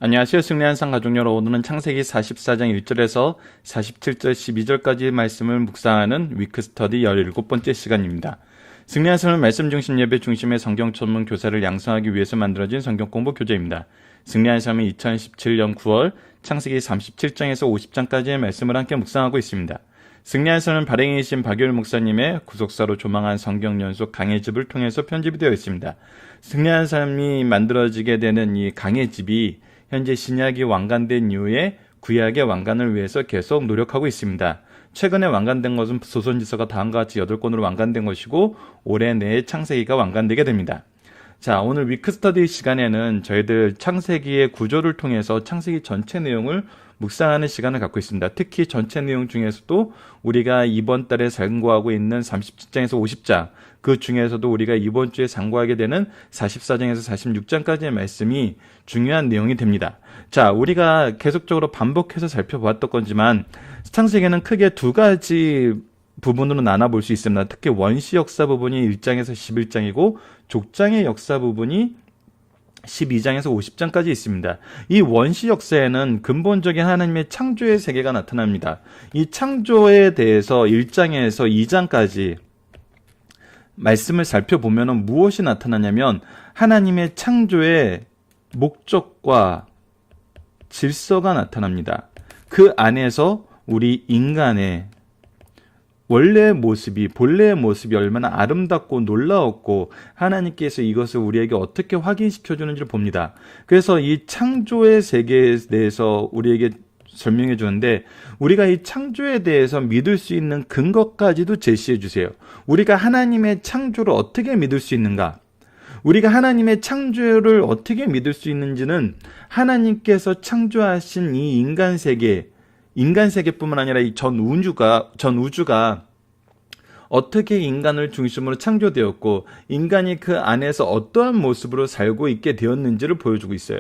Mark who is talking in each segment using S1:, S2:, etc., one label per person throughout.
S1: 안녕하세요. 승리한 상 가족 여러분, 오늘은 창세기 44장 1절에서 47절 12절까지의 말씀을 묵상하는 위크스터디 17번째 시간입니다. 승리한 상은 말씀 중심 예배 중심의 성경 전문 교사를 양성하기 위해서 만들어진 성경 공부 교재입니다. 승리한 삶은 2017년 9월 창세기 37장에서 50장까지의 말씀을 함께 묵상하고 있습니다. 승리한 삶은 발행이신 박유일 목사님의 구속사로 조망한 성경 연속 강해집을 통해서 편집이 되어 있습니다. 승리한 삶이 만들어지게 되는 이 강해집이 현재 신약이 완간된 이후에 구약의 완간을 위해서 계속 노력하고 있습니다. 최근에 완간된 것은 조선지서가 다음과 같이 8권으로 완간된 것이고 올해 내에 창세기가 완간되게 됩니다. 자, 오늘 위크스터디 시간에는 저희들 창세기의 구조를 통해서 창세기 전체 내용을 묵상하는 시간을 갖고 있습니다. 특히 전체 내용 중에서도 우리가 이번 달에 상고하고 있는 37장에서 50장, 그 중에서도 우리가 이번 주에 상고하게 되는 44장에서 46장까지의 말씀이 중요한 내용이 됩니다. 자, 우리가 계속적으로 반복해서 살펴보았던 거지만 창세기는 크게 두 가지 부분으로 나눠볼 수 있습니다. 특히 원시 역사 부분이 1장에서 11장이고 족장의 역사 부분이 12장에서 50장까지 있습니다. 이 원시 역사에는 근본적인 하나님의 창조의 세계가 나타납니다. 이 창조에 대해서 1장에서 2장까지 말씀을 살펴보면 무엇이 나타나냐면 하나님의 창조의 목적과 질서가 나타납니다. 그 안에서 우리 인간의 원래의 모습이, 본래의 모습이 얼마나 아름답고 놀라웠고 하나님께서 이것을 우리에게 어떻게 확인시켜 주는지를 봅니다. 그래서 이 창조의 세계에 대해서 우리에게 설명해 주는데 우리가 이 창조에 대해서 믿을 수 있는 근거까지도 제시해 주세요. 우리가 하나님의 창조를 어떻게 믿을 수 있는가? 우리가 하나님의 창조를 어떻게 믿을 수 있는지는 하나님께서 창조하신 이 인간 세계뿐만 아니라 이 전 우주가 어떻게 인간을 중심으로 창조되었고 인간이 그 안에서 어떠한 모습으로 살고 있게 되었는지를 보여주고 있어요.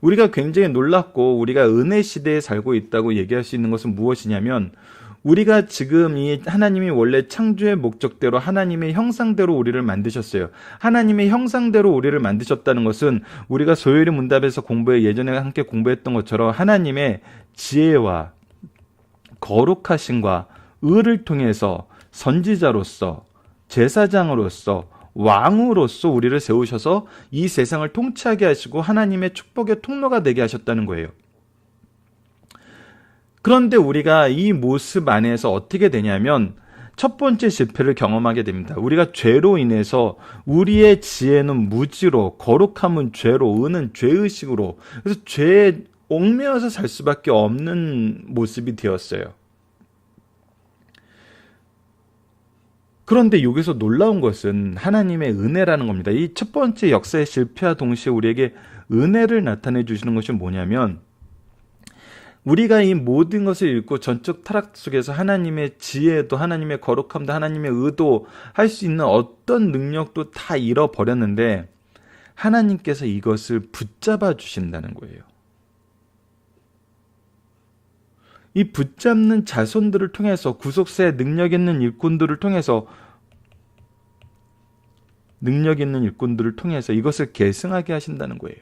S1: 우리가 굉장히 놀랍고 우리가 은혜 시대에 살고 있다고 얘기할 수 있는 것은 무엇이냐면 우리가 지금 이 하나님이 원래 창조의 목적대로 하나님의 형상대로 우리를 만드셨어요. 하나님의 형상대로 우리를 만드셨다는 것은 우리가 소요리 문답에서 예전에 함께 공부했던 것처럼 하나님의 지혜와 거룩하심과 의를 통해서 선지자로서 제사장으로서 왕으로서 우리를 세우셔서 이 세상을 통치하게 하시고 하나님의 축복의 통로가 되게 하셨다는 거예요. 그런데 우리가 이 모습 안에서 어떻게 되냐면 첫 번째 실패를 경험하게 됩니다. 우리가 죄로 인해서 우리의 지혜는 무지로, 거룩함은 죄로, 의는 죄의식으로, 그래서 죄에 얽매여서 살 수밖에 없는 모습이 되었어요. 그런데 여기서 놀라운 것은 하나님의 은혜라는 겁니다. 이 첫 번째 역사의 실패와 동시에 우리에게 은혜를 나타내 주시는 것이 뭐냐면 우리가 이 모든 것을 읽고 전적 타락 속에서 하나님의 지혜도 하나님의 거룩함도 하나님의 의도 할 수 있는 어떤 능력도 다 잃어버렸는데 하나님께서 이것을 붙잡아 주신다는 거예요. 이 붙잡는 자손들을 통해서 구속사의 능력 있는 일꾼들을 통해서 이것을 계승하게 하신다는 거예요.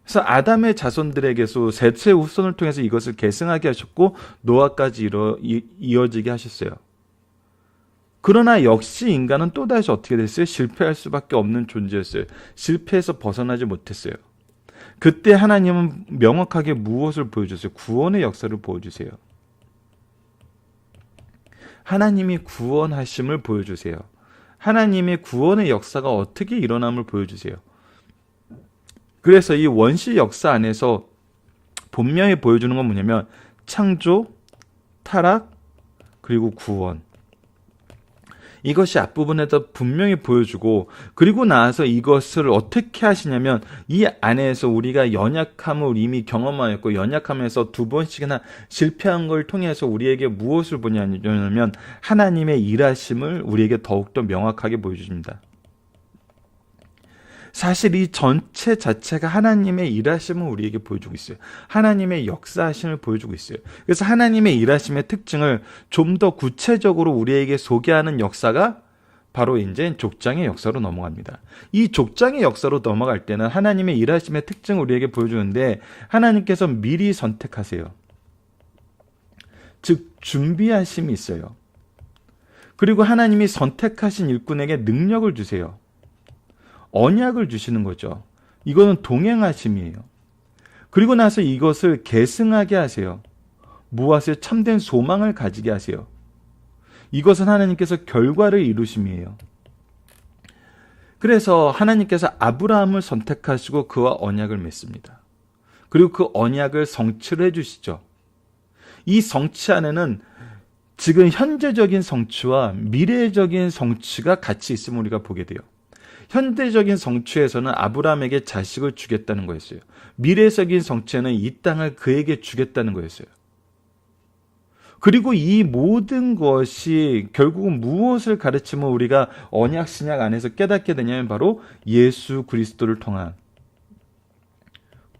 S1: 그래서 아담의 자손들에게서 셋의 후손을 통해서 이것을 계승하게 하셨고 노아까지 이어지게 하셨어요. 그러나 역시 인간은 또다시 어떻게 됐어요? 실패할 수밖에 없는 존재였어요. 실패해서 벗어나지 못했어요. 그때 하나님은 명확하게 무엇을 보여주세요? 구원의 역사를 보여주세요. 하나님이 구원하심을 보여주세요. 하나님의 구원의 역사가 어떻게 일어남을 보여주세요. 그래서 이 원시 역사 안에서 분명히 보여주는 건 뭐냐면 창조, 타락, 그리고 구원. 이것이 앞부분에서 분명히 보여주고 그리고 나서 이것을 어떻게 하시냐면 이 안에서 우리가 연약함을 이미 경험하였고 연약함에서 2번씩이나 실패한 걸 통해서 우리에게 무엇을 보냐면 하나님의 일하심을 우리에게 더욱더 명확하게 보여줍니다. 사실 이 전체 자체가 하나님의 일하심을 우리에게 보여주고 있어요. 하나님의 역사하심을 보여주고 있어요. 그래서 하나님의 일하심의 특징을 좀 더 구체적으로 우리에게 소개하는 역사가 바로 이제 족장의 역사로 넘어갑니다. 이 족장의 역사로 넘어갈 때는 하나님의 일하심의 특징을 우리에게 보여주는데 하나님께서 미리 선택하세요. 즉 준비하심이 있어요. 그리고 하나님이 선택하신 일꾼에게 능력을 주세요. 언약을 주시는 거죠. 이거는 동행하심이에요. 그리고 나서 이것을 계승하게 하세요. 무엇에 참된 소망을 가지게 하세요. 이것은 하나님께서 결과를 이루심이에요. 그래서 하나님께서 아브라함을 선택하시고 그와 언약을 맺습니다. 그리고 그 언약을 성취를 해주시죠. 이 성취 안에는 지금 현재적인 성취와 미래적인 성취가 같이 있음을 우리가 보게 돼요. 현대적인 성취에서는 아브라함에게 자식을 주겠다는 거였어요. 미래적인 성취에는 이 땅을 그에게 주겠다는 거였어요. 그리고 이 모든 것이 결국은 무엇을 가르치면 우리가 언약 신약 안에서 깨닫게 되냐면 바로 예수 그리스도를 통한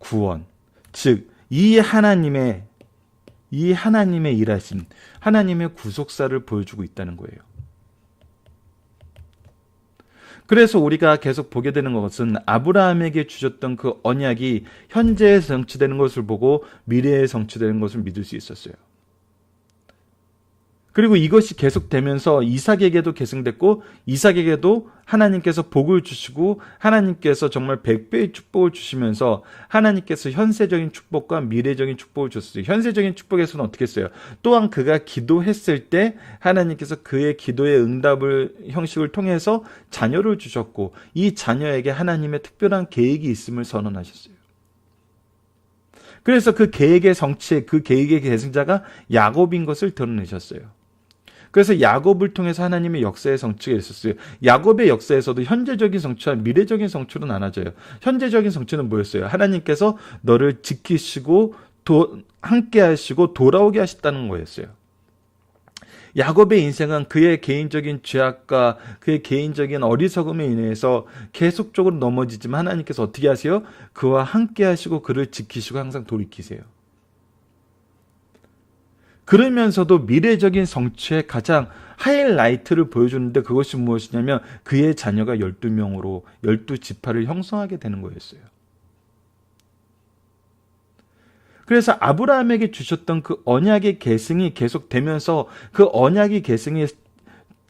S1: 구원, 즉 이 하나님의 일하심, 하나님의 구속사를 보여주고 있다는 거예요. 그래서 우리가 계속 보게 되는 것은 아브라함에게 주셨던 그 언약이 현재에 성취되는 것을 보고 미래에 성취되는 것을 믿을 수 있었어요. 그리고 이것이 계속되면서 이삭에게도 계승됐고 이삭에게도 하나님께서 복을 주시고 하나님께서 정말 100배의 축복을 주시면서 하나님께서 현세적인 축복과 미래적인 축복을 줬어요. 현세적인 축복에서는 어떻게 했어요? 또한 그가 기도했을 때 하나님께서 그의 기도의 응답을 형식을 통해서 자녀를 주셨고 이 자녀에게 하나님의 특별한 계획이 있음을 선언하셨어요. 그래서 그 계획의 성취, 그 계획의 계승자가 야곱인 것을 드러내셨어요. 그래서 야곱을 통해서 하나님의 역사의 성취가 있었어요. 야곱의 역사에서도 현재적인 성취와 미래적인 성취로 나눠져요. 현재적인 성취는 뭐였어요? 하나님께서 너를 지키시고 함께 하시고 돌아오게 하셨다는 거였어요. 야곱의 인생은 그의 개인적인 죄악과 그의 개인적인 어리석음에 인해서 계속적으로 넘어지지만 하나님께서 어떻게 하세요? 그와 함께 하시고 그를 지키시고 항상 돌이키세요. 그러면서도 미래적인 성취의 가장 하이라이트를 보여주는데 그것이 무엇이냐면 그의 자녀가 12명으로 12지파를 형성하게 되는 거였어요. 그래서 아브라함에게 주셨던 그 언약의 계승이 계속되면서 그 언약의 계승이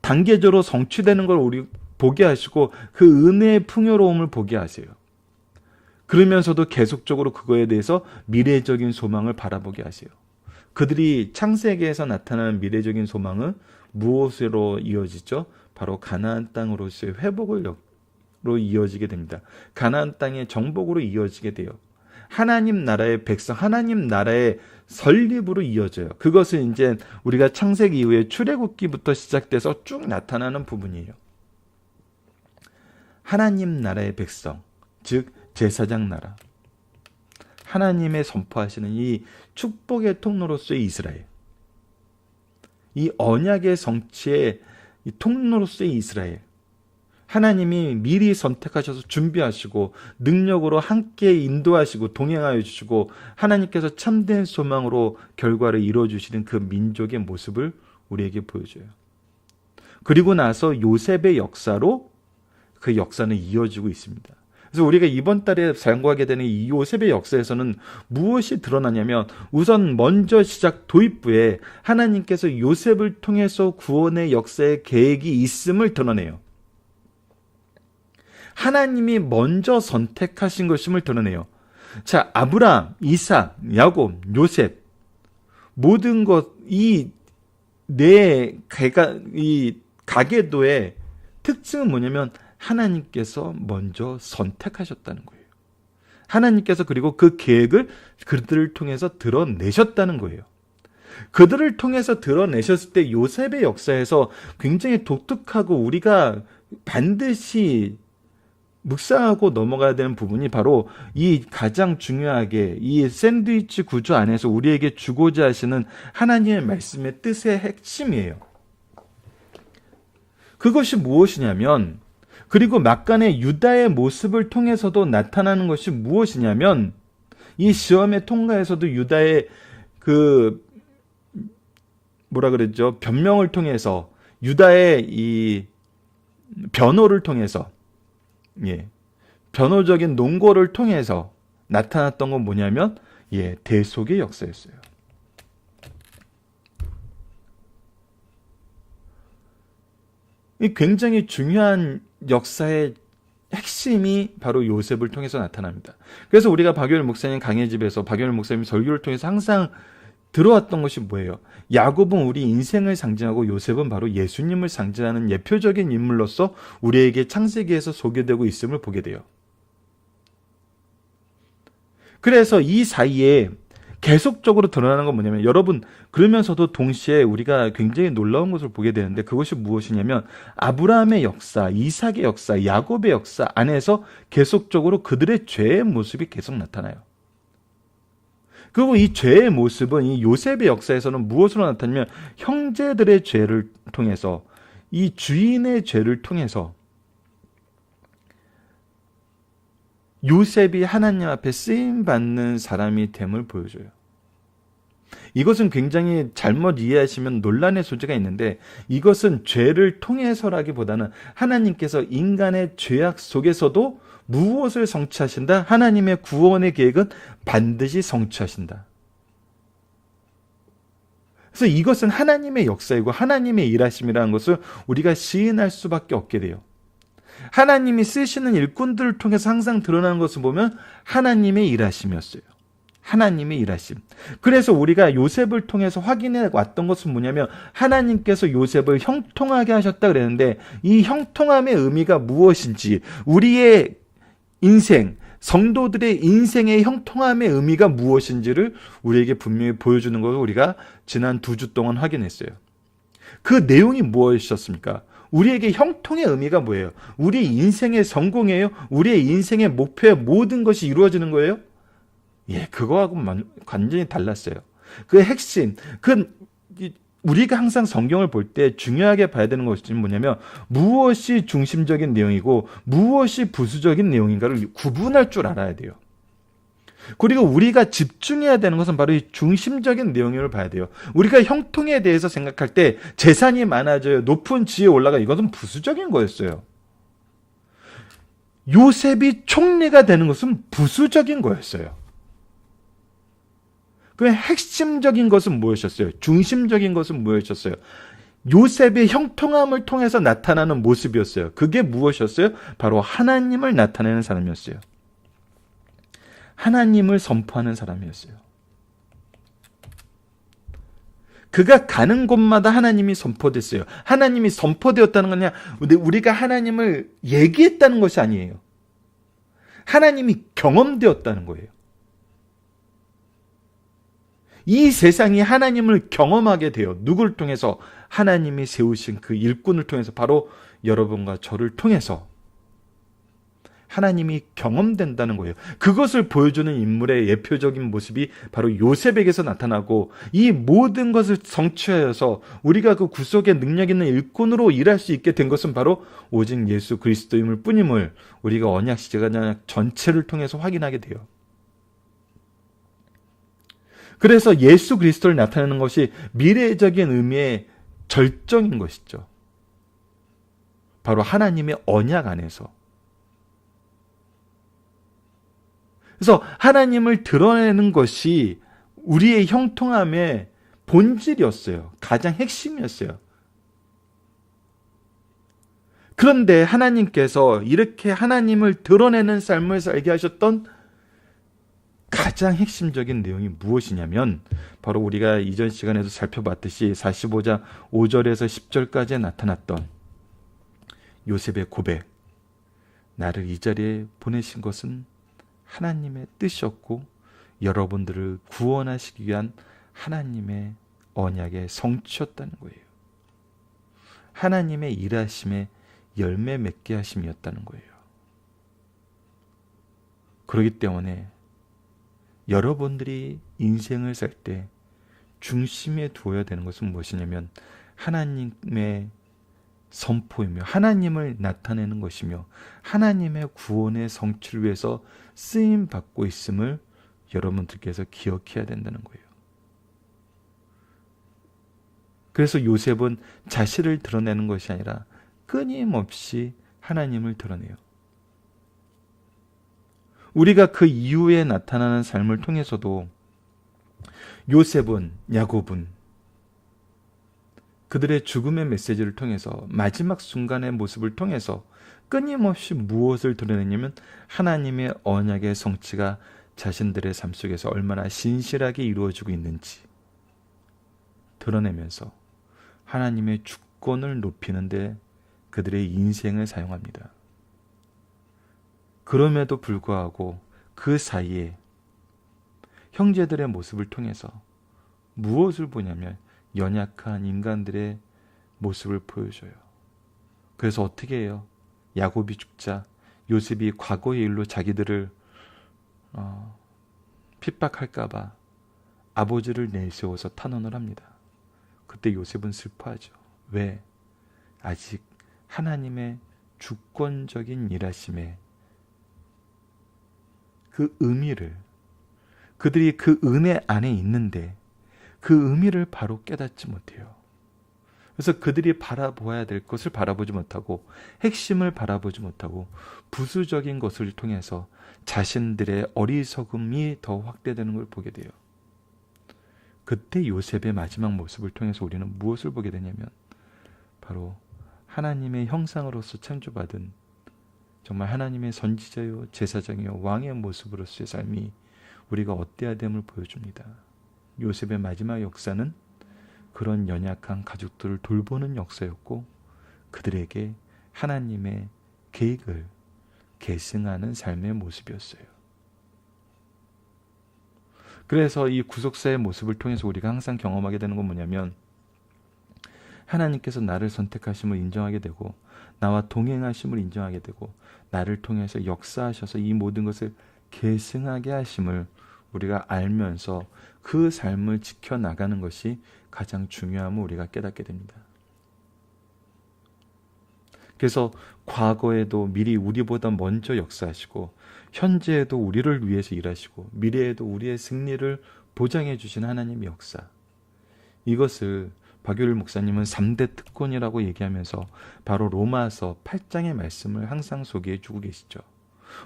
S1: 단계적으로 성취되는 걸 우리 보게 하시고 그 은혜의 풍요로움을 보게 하세요. 그러면서도 계속적으로 그거에 대해서 미래적인 소망을 바라보게 하세요. 그들이 창세기에서 나타나는 미래적인 소망은 무엇으로 이어지죠? 바로 가나안 땅으로서의 회복으로 이어지게 됩니다. 가나안 땅의 정복으로 이어지게 돼요. 하나님 나라의 백성, 하나님 나라의 설립으로 이어져요. 그것은 이제 우리가 창세기 이후에 출애굽기부터 시작돼서 쭉 나타나는 부분이에요. 하나님 나라의 백성, 즉 제사장 나라. 하나님의 선포하시는 이 축복의 통로로서의 이스라엘. 이 언약의 성취의 이 통로로서의 이스라엘. 하나님이 미리 선택하셔서 준비하시고 능력으로 함께 인도하시고 동행하여 주시고 하나님께서 참된 소망으로 결과를 이루어주시는 그 민족의 모습을 우리에게 보여줘요. 그리고 나서 요셉의 역사로 그 역사는 이어지고 있습니다. 그래서 우리가 이번 달에 상고하게 되는 이 요셉의 역사에서는 무엇이 드러나냐면 우선 먼저 시작 도입부에 하나님께서 요셉을 통해서 구원의 역사의 계획이 있음을 드러내요. 하나님이 먼저 선택하신 것임을 드러내요. 자, 아브라함, 이삭, 야곱, 요셉 모든 것 이 가계도의 특징은 뭐냐면 하나님께서 먼저 선택하셨다는 거예요. 하나님께서 그리고 그 계획을 그들을 통해서 드러내셨다는 거예요. 그들을 통해서 드러내셨을 때 요셉의 역사에서 굉장히 독특하고 우리가 반드시 묵상하고 넘어가야 되는 부분이 바로 이 가장 중요하게 이 샌드위치 구조 안에서 우리에게 주고자 하시는 하나님의 말씀의 뜻의 핵심이에요. 그것이 무엇이냐면 그리고 막간의 유다의 모습을 통해서도 나타나는 것이 무엇이냐면 이 시험의 통과에서도 유다의 변명을 통해서 유다의 이 변호를 통해서, 변호적인 논거를 통해서 나타났던 건 뭐냐면, 대속의 역사였어요. 이 굉장히 중요한 역사의 핵심이 바로 요셉을 통해서 나타납니다. 그래서 우리가 박유일 목사님 강의 집에서 박유일 목사님 설교를 통해서 항상 들어왔던 것이 뭐예요? 야곱은 우리 인생을 상징하고 요셉은 바로 예수님을 상징하는 예표적인 인물로서 우리에게 창세기에서 소개되고 있음을 보게 돼요. 그래서 이 사이에 계속적으로 드러나는 건 뭐냐면, 여러분, 그러면서도 동시에 우리가 굉장히 놀라운 것을 보게 되는데, 그것이 무엇이냐면 아브라함의 역사, 이삭의 역사, 야곱의 역사 안에서 계속적으로 그들의 죄의 모습이 계속 나타나요. 그리고 이 죄의 모습은 이 요셉의 역사에서는 무엇으로 나타나냐면, 형제들의 죄를 통해서, 이 주인의 죄를 통해서 요셉이 하나님 앞에 쓰임받는 사람이 됨을 보여줘요. 이것은 굉장히 잘못 이해하시면 논란의 소지가 있는데, 이것은 죄를 통해서라기보다는 하나님께서 인간의 죄악 속에서도 무엇을 성취하신다? 하나님의 구원의 계획은 반드시 성취하신다. 그래서 이것은 하나님의 역사이고 하나님의 일하심이라는 것을 우리가 시인할 수밖에 없게 돼요. 하나님이 쓰시는 일꾼들을 통해서 항상 드러나는 것을 보면 하나님의 일하심이었어요. 하나님의 일하심. 그래서 우리가 요셉을 통해서 확인해 왔던 것은 뭐냐면, 하나님께서 요셉을 형통하게 하셨다 그랬는데, 이 형통함의 의미가 무엇인지, 우리의 인생, 성도들의 인생의 형통함의 의미가 무엇인지를 우리에게 분명히 보여주는 것을 우리가 지난 2주 동안 확인했어요. 그 내용이 무엇이었습니까? 우리에게 형통의 의미가 뭐예요? 우리 인생의 성공이에요? 우리의 인생의 목표의 모든 것이 이루어지는 거예요? 그거하고 완전히 달랐어요. 그 핵심, 우리가 항상 성경을 볼 때 중요하게 봐야 되는 것이 뭐냐면, 무엇이 중심적인 내용이고 무엇이 부수적인 내용인가를 구분할 줄 알아야 돼요. 그리고 우리가 집중해야 되는 것은 바로 이 중심적인 내용을 봐야 돼요. 우리가 형통에 대해서 생각할 때 재산이 많아져요, 높은 지위에 올라가, 이것은 부수적인 거였어요. 요셉이 총리가 되는 것은 부수적인 거였어요. 그 핵심적인 것은 무엇이었어요? 중심적인 것은 무엇이었어요? 요셉의 형통함을 통해서 나타나는 모습이었어요. 그게 무엇이었어요? 바로 하나님을 나타내는 사람이었어요. 하나님을 선포하는 사람이었어요. 그가 가는 곳마다 하나님이 선포됐어요. 하나님이 선포되었다는 건 그냥 우리가 하나님을 얘기했다는 것이 아니에요. 하나님이 경험되었다는 거예요. 이 세상이 하나님을 경험하게 돼요. 누굴 통해서? 하나님이 세우신 그 일꾼을 통해서, 바로 여러분과 저를 통해서 하나님이 경험된다는 거예요. 그것을 보여주는 인물의 예표적인 모습이 바로 요셉에게서 나타나고, 이 모든 것을 성취하여서 우리가 그 구속의 능력 있는 일꾼으로 일할 수 있게 된 것은 바로 오직 예수 그리스도임을 뿐임을 우리가 언약 시간 전체를 통해서 확인하게 돼요. 그래서 예수 그리스도를 나타내는 것이 미래적인 의미의 절정인 것이죠. 바로 하나님의 언약 안에서. 그래서 하나님을 드러내는 것이 우리의 형통함의 본질이었어요. 가장 핵심이었어요. 그런데 하나님께서 이렇게 하나님을 드러내는 삶을 살게 하셨던 가장 핵심적인 내용이 무엇이냐면, 바로 우리가 이전 시간에도 살펴봤듯이 45장 5절에서 10절까지에 나타났던 요셉의 고백. 나를 이 자리에 보내신 것은 하나님의 뜻이었고, 여러분들을 구원하시기 위한 하나님의 언약의 성취였다는 거예요. 하나님의 일하심에 열매 맺게 하심이었다는 거예요. 그렇기 때문에 여러분들이 인생을 살 때 중심에 두어야 되는 것은 무엇이냐면, 하나님의 선포이며 하나님을 나타내는 것이며 하나님의 구원의 성취를 위해서 쓰임받고 있음을 여러분들께서 기억해야 된다는 거예요. 그래서 요셉은 자신을 드러내는 것이 아니라 끊임없이 하나님을 드러내요. 우리가 그 이후에 나타나는 삶을 통해서도 요셉은, 야곱은 그들의 죽음의 메시지를 통해서 마지막 순간의 모습을 통해서 끊임없이 무엇을 드러내냐면 하나님의 언약의 성취가 자신들의 삶 속에서 얼마나 신실하게 이루어지고 있는지 드러내면서 하나님의 주권을 높이는데 그들의 인생을 사용합니다. 그럼에도 불구하고 그 사이에 형제들의 모습을 통해서 무엇을 보냐면 연약한 인간들의 모습을 보여줘요. 그래서 어떻게 해요? 야곱이 죽자 요셉이 과거의 일로 자기들을 핍박할까봐 아버지를 내세워서 탄원을 합니다. 그때 요셉은 슬퍼하죠. 왜? 아직 하나님의 주권적인 일하심에 그 의미를, 그들이 그 은혜 안에 있는데 그 의미를 바로 깨닫지 못해요. 그래서 그들이 바라보아야 될 것을 바라보지 못하고 핵심을 바라보지 못하고 부수적인 것을 통해서 자신들의 어리석음이 더 확대되는 걸 보게 돼요. 그때 요셉의 마지막 모습을 통해서 우리는 무엇을 보게 되냐면 바로 하나님의 형상으로서 창조받은 정말 하나님의 선지자요 제사장이요 왕의 모습으로서의 삶이 우리가 어때야 됨을 보여줍니다. 요셉의 마지막 역사는 그런 연약한 가족들을 돌보는 역사였고 그들에게 하나님의 계획을 계승하는 삶의 모습이었어요. 그래서 이 구속사의 모습을 통해서 우리가 항상 경험하게 되는 건 뭐냐면 하나님께서 나를 선택하심을 인정하게 되고 나와 동행하심을 인정하게 되고 나를 통해서 역사하셔서 이 모든 것을 계승하게 하심을 우리가 알면서 그 삶을 지켜나가는 것이 가장 중요함을 우리가 깨닫게 됩니다. 그래서 과거에도 미리 우리보다 먼저 역사하시고 현재에도 우리를 위해서 일하시고 미래에도 우리의 승리를 보장해 주신 하나님의 역사, 이것을 박유일 목사님은 3대 특권이라고 얘기하면서 바로 로마서 8장의 말씀을 항상 소개해 주고 계시죠.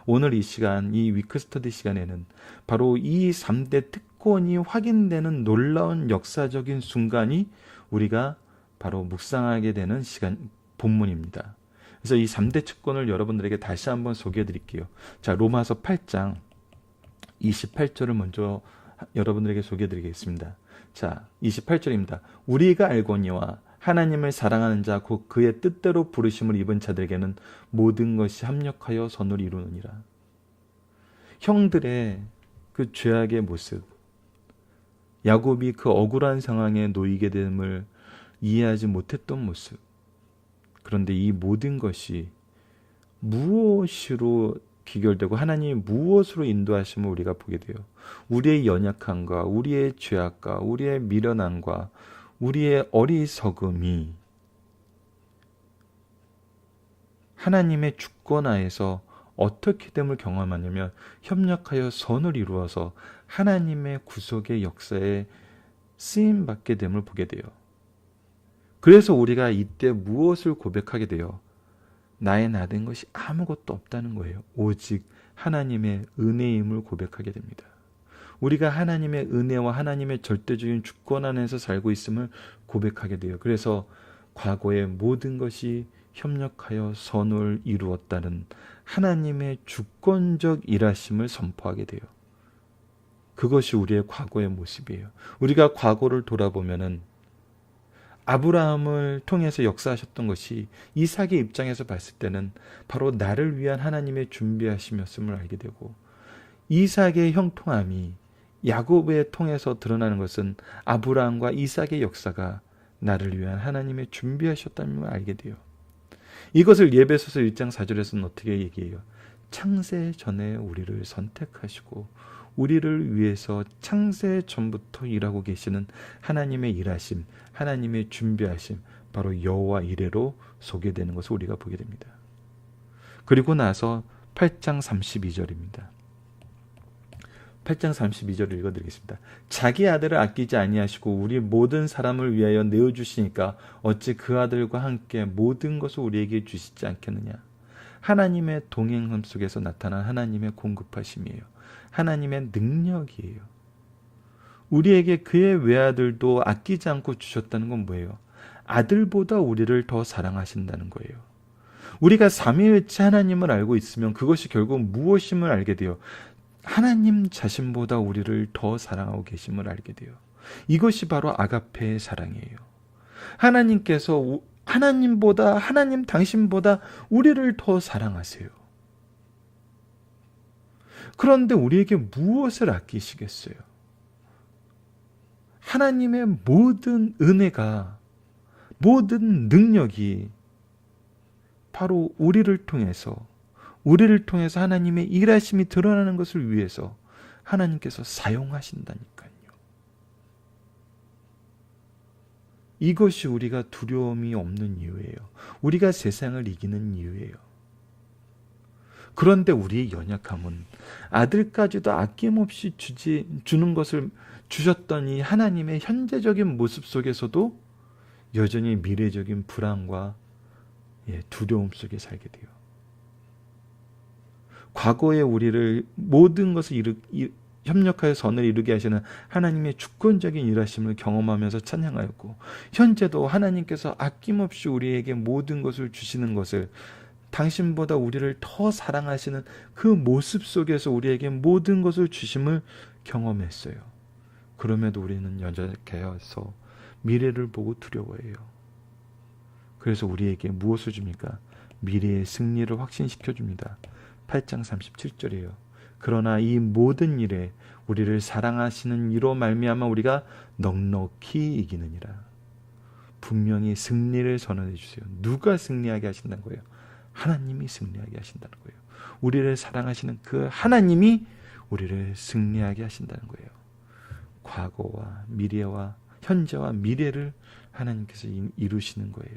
S1: 오늘 이 시간, 이 위크스터디 시간에는 바로 이 3대 특권이 확인되는 놀라운 역사적인 순간이 우리가 바로 묵상하게 되는 시간, 본문입니다. 그래서 이 3대 특권을 여러분들에게 다시 한번 소개해 드릴게요. 자, 로마서 8장 28절을 먼저 여러분들에게 소개해 드리겠습니다. 자, 28절입니다. 우리가 알거니와 하나님을 사랑하는 자 곧 그의 뜻대로 부르심을 입은 자들에게는 모든 것이 합력하여 선을 이루느니라. 형들의 그 죄악의 모습, 야곱이 그 억울한 상황에 놓이게 됨을 이해하지 못했던 모습, 그런데 이 모든 것이 무엇으로 귀결되고 하나님이 무엇으로 인도하심을 우리가 보게 돼요. 우리의 연약함과 우리의 죄악과 우리의 미련함과 우리의 어리석음이 하나님의 주권하에서 어떻게 됨을 경험하냐면 협력하여 선을 이루어서 하나님의 구속의 역사에 쓰임받게 됨을 보게 돼요. 그래서 우리가 이때 무엇을 고백하게 돼요? 나의 나 된 것이 아무것도 없다는 거예요. 오직 하나님의 은혜임을 고백하게 됩니다. 우리가 하나님의 은혜와 하나님의 절대적인 주권 안에서 살고 있음을 고백하게 돼요. 그래서 과거의 모든 것이 협력하여 선을 이루었다는 하나님의 주권적 일하심을 선포하게 돼요. 그것이 우리의 과거의 모습이에요. 우리가 과거를 돌아보면은 아브라함을 통해서 역사하셨던 것이 이삭의 입장에서 봤을 때는 바로 나를 위한 하나님의 준비하심이었음을 알게 되고, 이삭의 형통함이 야곱의 통해서 드러나는 것은 아브라함과 이삭의 역사가 나를 위한 하나님의 준비하셨다는 걸 알게 돼요. 이것을 예배소서 1장 4절에서는 어떻게 얘기해요? 창세 전에 우리를 선택하시고 우리를 위해서 창세 전부터 일하고 계시는 하나님의 일하심, 하나님의 준비하심, 바로 여호와 이레로 소개되는 것을 우리가 보게 됩니다. 그리고 나서 8장 32절입니다. 8장 32절을 읽어드리겠습니다. 자기 아들을 아끼지 아니하시고 우리 모든 사람을 위하여 내어주시니까 어찌 그 아들과 함께 모든 것을 우리에게 주시지 않겠느냐. 하나님의 동행함 속에서 나타난 하나님의 공급하심이에요. 하나님의 능력이에요. 우리에게 그의 외아들도 아끼지 않고 주셨다는 건 뭐예요? 아들보다 우리를 더 사랑하신다는 거예요. 우리가 삼위일체 하나님을 알고 있으면 그것이 결국 무엇임을 알게 돼요. 하나님 자신보다 우리를 더 사랑하고 계심을 알게 돼요. 이것이 바로 아가페의 사랑이에요. 하나님께서 하나님 당신보다 우리를 더 사랑하세요. 그런데 우리에게 무엇을 아끼시겠어요? 하나님의 모든 은혜가, 모든 능력이 바로 우리를 통해서 하나님의 일하심이 드러나는 것을 위해서 하나님께서 사용하신다니까요. 이것이 우리가 두려움이 없는 이유예요. 우리가 세상을 이기는 이유예요. 그런데 우리의 연약함은 아들까지도 아낌없이 주는 것을 주셨더니 하나님의 현재적인 모습 속에서도 여전히 미래적인 불안과 두려움 속에 살게 돼요. 과거에 우리를 모든 것을 협력하여 선을 이루게 하시는 하나님의 주권적인 일하심을 경험하면서 찬양하였고, 현재도 하나님께서 아낌없이 우리에게 모든 것을 주시는 것을, 당신보다 우리를 더 사랑하시는 그 모습 속에서 우리에게 모든 것을 주심을 경험했어요. 그럼에도 우리는 연약해서 미래를 보고 두려워해요. 그래서 우리에게 무엇을 줍니까? 미래의 승리를 확신시켜 줍니다. 8장 37절이에요. 그러나 이 모든 일에 우리를 사랑하시는 이로 말미암아 우리가 넉넉히 이기느니라. 분명히 승리를 선언해 주세요. 누가 승리하게 하신다는 거예요? 하나님이 승리하게 하신다는 거예요. 우리를 사랑하시는 그 하나님이 우리를 승리하게 하신다는 거예요. 과거와 미래와 현재와 미래를 하나님께서 이루시는 거예요.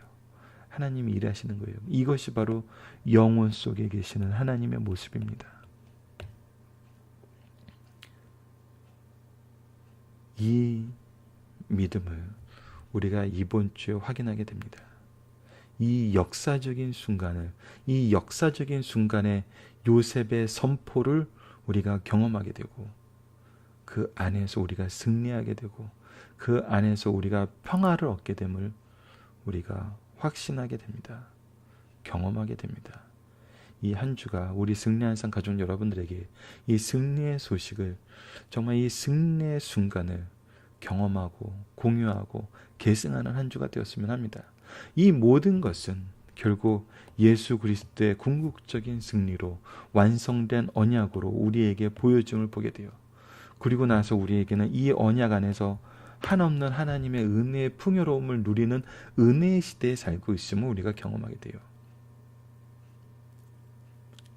S1: 하나님이 일하시는 거예요. 이것이 바로 영혼 속에 계시는 하나님의 모습입니다. 이 믿음을 우리가 이번 주에 확인하게 됩니다. 이 역사적인 순간에 요셉의 선포를 우리가 경험하게 되고, 그 안에서 우리가 승리하게 되고, 그 안에서 우리가 평화를 얻게 됨을 우리가 확신하게 됩니다. 경험하게 됩니다. 이 한 주가 우리 승리한 상 가족 여러분들에게 이 승리의 소식을, 정말 이 승리의 순간을 경험하고 공유하고 계승하는 한 주가 되었으면 합니다. 이 모든 것은 결국 예수 그리스도의 궁극적인 승리로 완성된 언약으로 우리에게 보여짐을 보게 돼요. 그리고 나서 우리에게는 이 언약 안에서 한없는 하나님의 은혜의 풍요로움을 누리는 은혜의 시대에 살고 있음을 우리가 경험하게 돼요.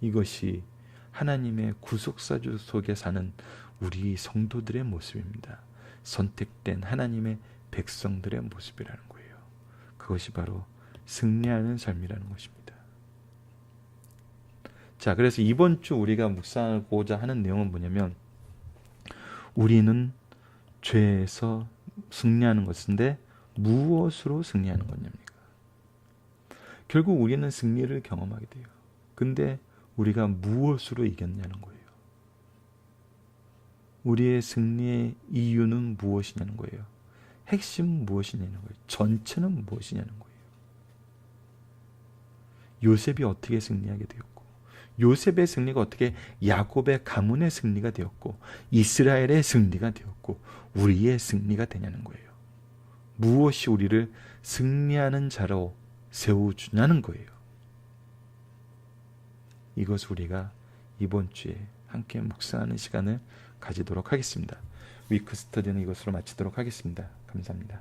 S1: 이것이 하나님의 구속사주 속에 사는 우리 성도들의 모습입니다. 선택된 하나님의 백성들의 모습이라는 거예요. 그것이 바로 승리하는 삶이라는 것입니다. 자, 그래서 이번 주 우리가 묵상하고자 하는 내용은 뭐냐면, 우리는 죄에서 승리하는 것인데 무엇으로 승리하는 거냐입니까? 결국 우리는 승리를 경험하게 돼요. 근데 우리가 무엇으로 이겼냐는 거예요. 우리의 승리의 이유는 무엇이냐는 거예요. 핵심은 무엇이냐는 거예요. 전체는 무엇이냐는 거예요. 요셉이 어떻게 승리하게 되었고, 요셉의 승리가 어떻게 야곱의 가문의 승리가 되었고, 이스라엘의 승리가 되었고, 우리의 승리가 되냐는 거예요. 무엇이 우리를 승리하는 자로 세워주냐는 거예요. 이것을 우리가 이번 주에 함께 묵상하는 시간을 가지도록 하겠습니다. 위크 스터디는 이것으로 마치도록 하겠습니다. 감사합니다.